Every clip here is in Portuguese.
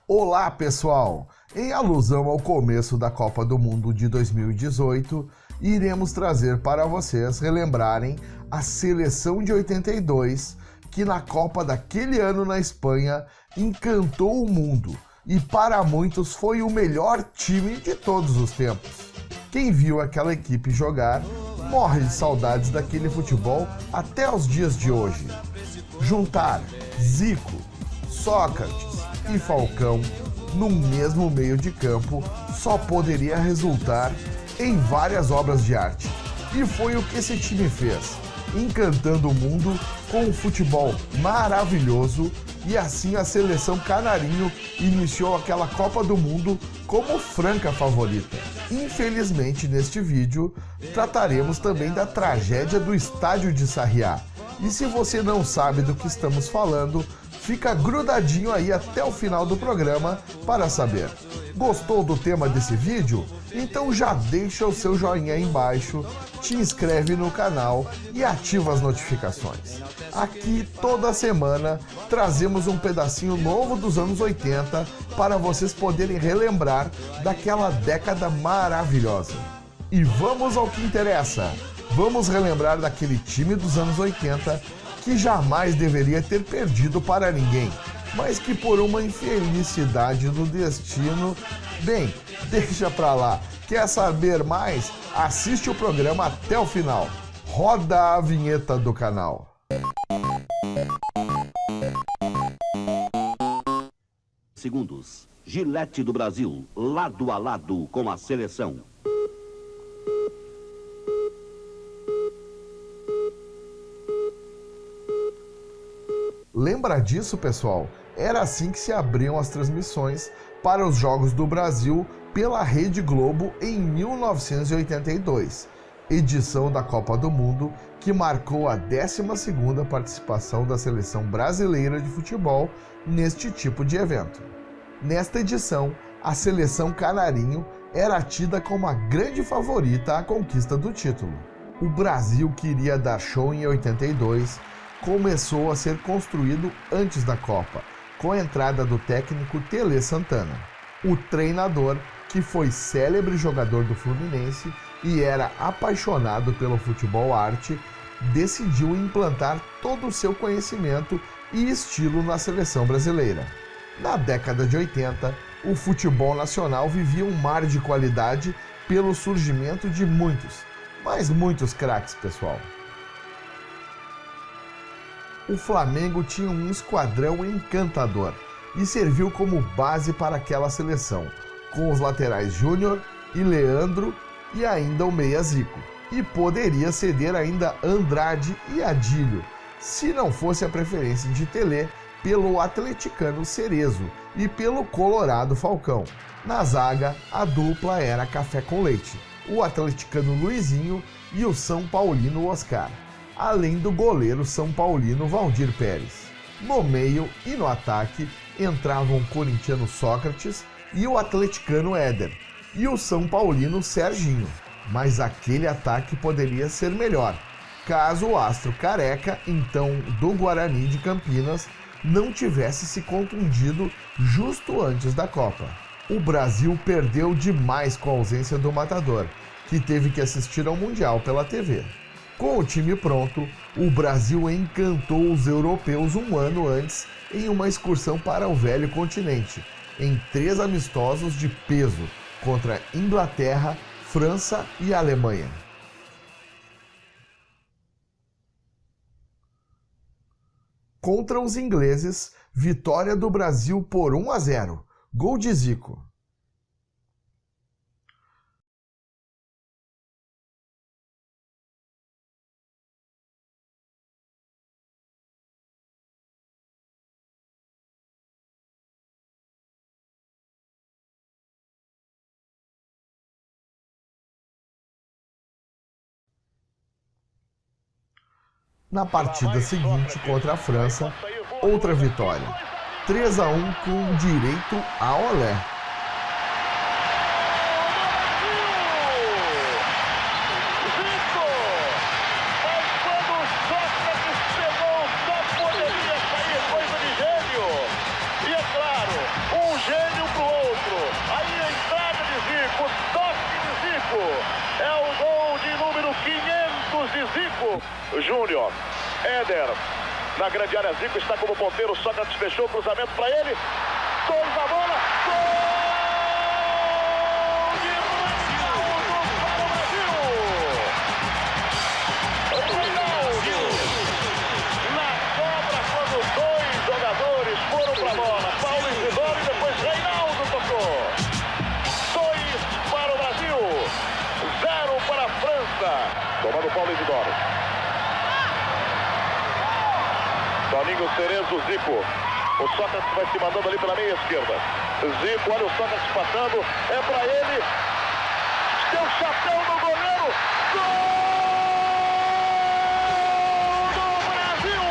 Olá, pessoal! Em alusão ao começo da Copa do Mundo de 2018, iremos trazer para vocês relembrarem a seleção de 82, que na Copa daquele ano na Espanha encantou o mundo e para muitos foi o melhor time de todos os tempos. Quem viu aquela equipe jogar morre de saudades daquele futebol até os dias de hoje. Juntar Zico, Sócrates e Falcão num mesmo meio de campo só poderia resultar em várias obras de arte. E foi o que esse time fez, encantando o mundo com um futebol maravilhoso, e assim a seleção canarinho iniciou aquela Copa do Mundo como franca favorita. Infelizmente, neste vídeo, trataremos também da tragédia do estádio de Sarriá. E se você não sabe do que estamos falando, fica grudadinho aí até o final do programa para saber. Gostou do tema desse vídeo? Então já deixa o seu joinha aí embaixo, te inscreve no canal e ativa as notificações. Aqui toda semana trazemos um pedacinho novo dos anos 80 para vocês poderem relembrar daquela década maravilhosa. E vamos ao que interessa. Vamos relembrar daquele time dos anos 80 que jamais deveria ter perdido para ninguém, mas que por uma infelicidade do destino, bem, deixa pra lá. Quer saber mais? Assiste o programa até o final. Roda a vinheta do canal. Segundos. Gillette do Brasil, lado a lado com a seleção. Lembra disso, pessoal? Era assim que se abriam as transmissões para os Jogos do Brasil pela Rede Globo em 1982, edição da Copa do Mundo que marcou a 12ª participação da seleção brasileira de futebol neste tipo de evento. Nesta edição, a seleção canarinho era tida como a grande favorita à conquista do título. O Brasil, que iria dar show em 82, começou a ser construído antes da Copa, com a entrada do técnico Tele Santana. O treinador, que foi célebre jogador do Fluminense e era apaixonado pelo futebol arte, decidiu implantar todo o seu conhecimento e estilo na seleção brasileira. Na década de 80, o futebol nacional vivia um mar de qualidade pelo surgimento de muitos, mas muitos craques, pessoal. O Flamengo tinha um esquadrão encantador e serviu como base para aquela seleção, com os laterais Júnior e Leandro e ainda o meia Zico. E poderia ceder ainda Andrade e Adílio, se não fosse a preferência de Telê pelo atleticano Cerezo e pelo colorado Falcão. Na zaga, a dupla era café com leite, o atleticano Luizinho e o São Paulino Oscar, além do goleiro São Paulino Valdir Pérez. No meio e no ataque entravam o corintiano Sócrates e o atleticano Éder, e o São Paulino Serginho. Mas aquele ataque poderia ser melhor, caso o astro careca, então do Guarani de Campinas, não tivesse se contundido justo antes da Copa. O Brasil perdeu demais com a ausência do matador, que teve que assistir ao Mundial pela TV. Com o time pronto, o Brasil encantou os europeus um ano antes em uma excursão para o velho continente, em 3 amistosos de peso contra Inglaterra, França e Alemanha. Contra os ingleses, vitória do Brasil por 1-0, gol de Zico. Na partida seguinte contra a França, outra vitória, 3-1 com direito a olé. Um gênio Júnior. Éder. Na grande área, Zico está como ponteiro. Sócrates fechou o cruzamento para ele. 2 na bola. Gol! Tomando o Paulo Isidoro. Toninho Cerezo, Zico. O Sócrates vai se mandando ali pela meia esquerda. Zico, olha o Sócrates passando. É pra ele. Deu chapéu no goleiro. Gol do Brasil!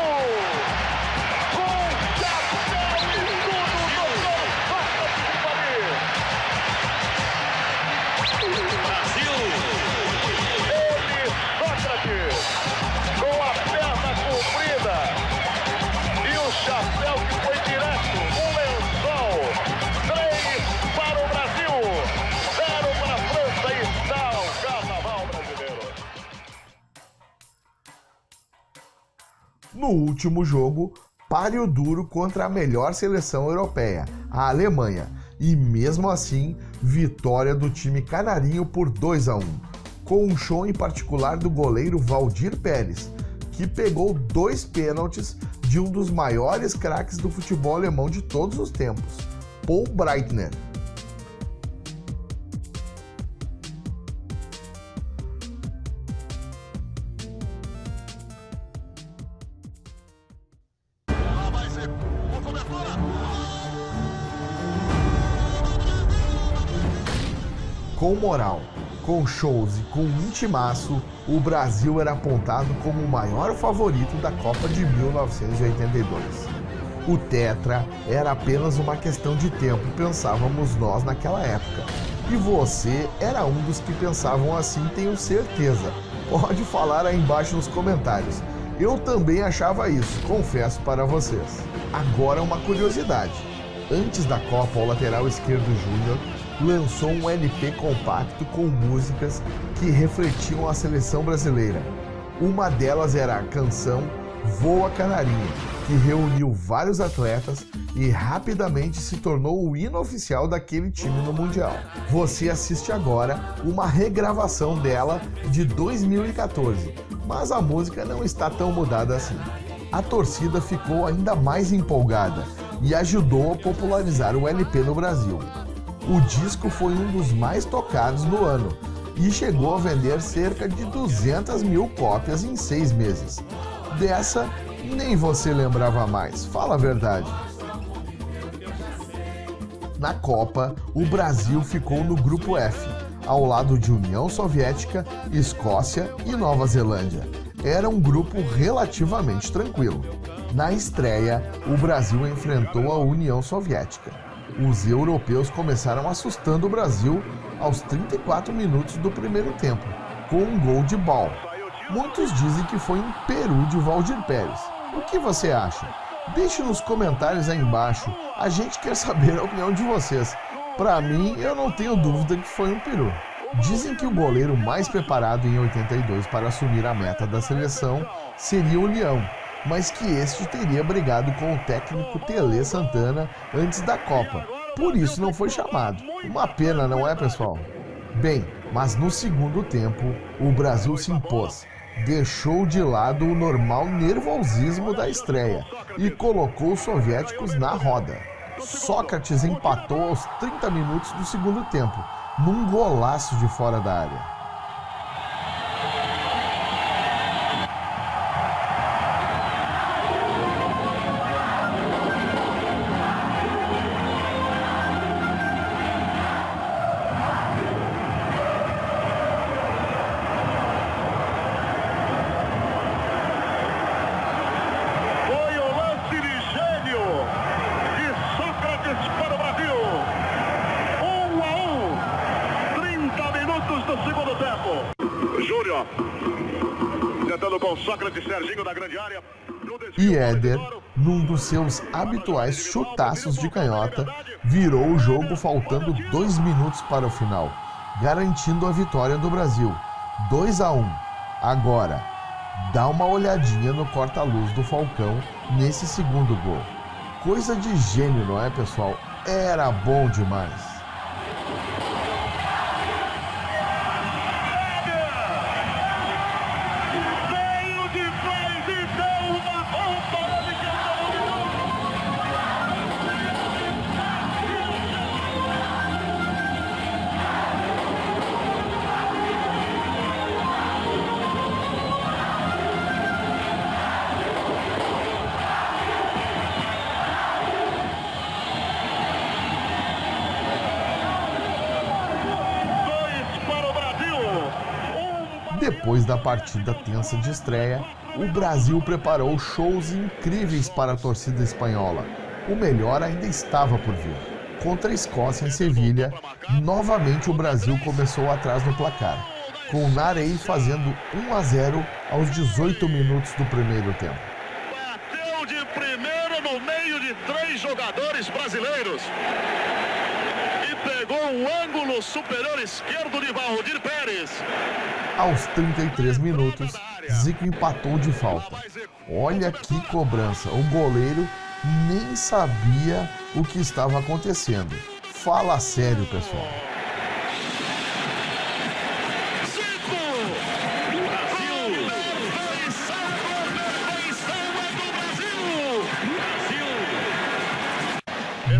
Com chapéu e tudo do Sócrates de Paris. Com a perna comprida e o chapéu que foi direto, um lençol. 3 para o Brasil, 0 para a França e está o carnaval brasileiro. No último jogo, páreo duro contra a melhor seleção europeia, a Alemanha, e mesmo assim, vitória do time canarinho por 2-1. Com um show em particular do goleiro Valdir Pérez, que pegou 2 pênaltis de um dos maiores craques do futebol alemão de todos os tempos, Paul Breitner. Com moral, com shows e com um timaço, o Brasil era apontado como o maior favorito da Copa de 1982. O tetra era apenas uma questão de tempo, pensávamos nós naquela época. E você era um dos que pensavam assim, tenho certeza. Pode falar aí embaixo nos comentários. Eu também achava isso, confesso para vocês. Agora uma curiosidade. Antes da Copa, o lateral esquerdo Júnior lançou um LP compacto com músicas que refletiam a seleção brasileira. Uma delas era a canção Voa Canarinho, que reuniu vários atletas e rapidamente se tornou o hino oficial daquele time no Mundial. Você assiste agora uma regravação dela de 2014, mas a música não está tão mudada assim. A torcida ficou ainda mais empolgada e ajudou a popularizar o LP no Brasil. O disco foi um dos mais tocados no ano e chegou a vender cerca de 200 mil cópias em 6 meses. Dessa, nem você lembrava mais, fala a verdade. Na Copa, o Brasil ficou no grupo F, ao lado de União Soviética, Escócia e Nova Zelândia. Era um grupo relativamente tranquilo. Na estreia, o Brasil enfrentou a União Soviética. Os europeus começaram assustando o Brasil aos 34 minutos do primeiro tempo, com um gol de Ball. Muitos dizem que foi um peru de Valdir Pérez. O que você acha? Deixe nos comentários aí embaixo, a gente quer saber a opinião de vocês. Para mim, eu não tenho dúvida que foi um peru. Dizem que o goleiro mais preparado em 82 para assumir a meta da seleção seria o Leão, mas que este teria brigado com o técnico Tele Santana antes da Copa. Por isso não foi chamado. Uma pena, não é, pessoal? Bem, mas no segundo tempo, o Brasil se impôs. Deixou de lado o normal nervosismo da estreia e colocou os soviéticos na roda. Sócrates empatou aos 30 minutos do segundo tempo, num golaço de fora da área. E Éder, num dos seus habituais chutaços de canhota, virou o jogo faltando 2 minutos para o final, garantindo a vitória do Brasil, 2-1. Agora, Dá uma olhadinha no corta-luz do Falcão nesse segundo gol. Coisa de gênio, não é, pessoal? Era bom demais. Depois da partida tensa de estreia, o Brasil preparou shows incríveis para a torcida espanhola. O melhor ainda estava por vir. Contra a Escócia em Sevilha, novamente o Brasil começou atrás no placar, com o Narei fazendo 1-0 aos 18 minutos do primeiro tempo. Bateu de primeira no meio de 3 jogadores brasileiros. E pegou o ângulo superior esquerdo de Valdir Pérez. Aos 33 minutos, Zico empatou de falta. Olha que cobrança, o goleiro nem sabia o que estava acontecendo. Fala sério, pessoal.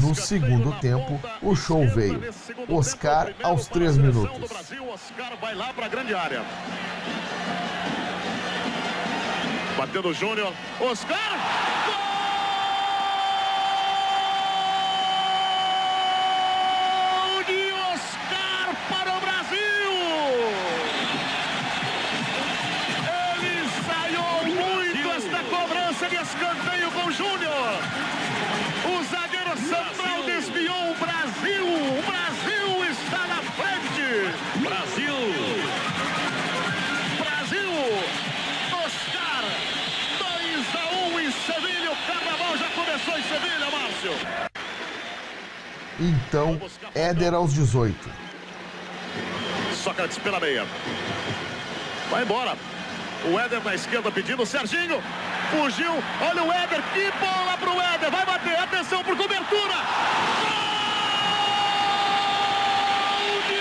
No segundo tempo, o show veio. Oscar aos 3 minutos. Oscar vai lá para a grande área. Batendo o Júnior. Oscar! Gol de Oscar para o Brasil! Ele ensaiou muito esta cobrança de escanteio com o Júnior. O zagueiro central desviou o Brasil. O Brasil está na frente. Brasil. Oscar. 2-1 em Sevilha. O carnaval já começou em Sevilha, Márcio. Então, Éder aos 18. Sócrates pela meia. Vai embora. O Éder na esquerda pedindo. Serginho. Fugiu. Olha o Éder. Que bola pro Éder. Vai bater. Atenção por cobertura. Gol de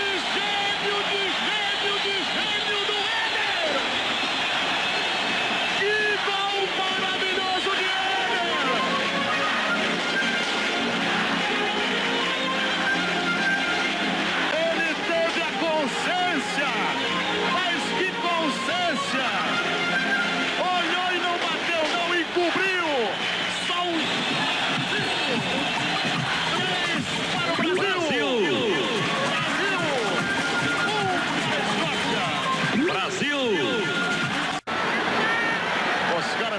gênio do Éder. Que gol maravilhoso de Éder. Ele teve a consciência. Mas que consciência. Olhou e não bateu, não encobriu. Só um... 3 para o Brasil. Brasil.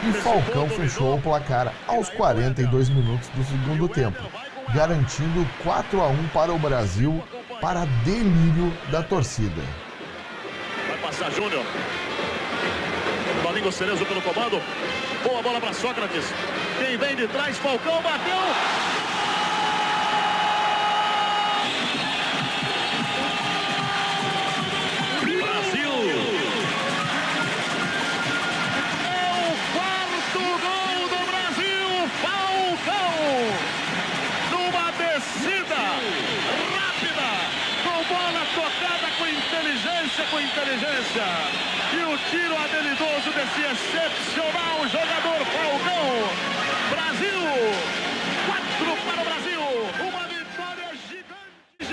E Falcão fechou o placar aos 42 minutos do segundo tempo, garantindo 4-1 para o Brasil, para delírio da torcida. Vai passar Júnior. Domingo Cerezo pelo comando. Boa bola para Sócrates. Quem vem de trás, Falcão bateu. Brasil. É o 4º gol do Brasil. Falcão. Numa descida rápida. Com bola tocada com inteligência. E o tiro habilidoso desse excepcional jogador Falcão.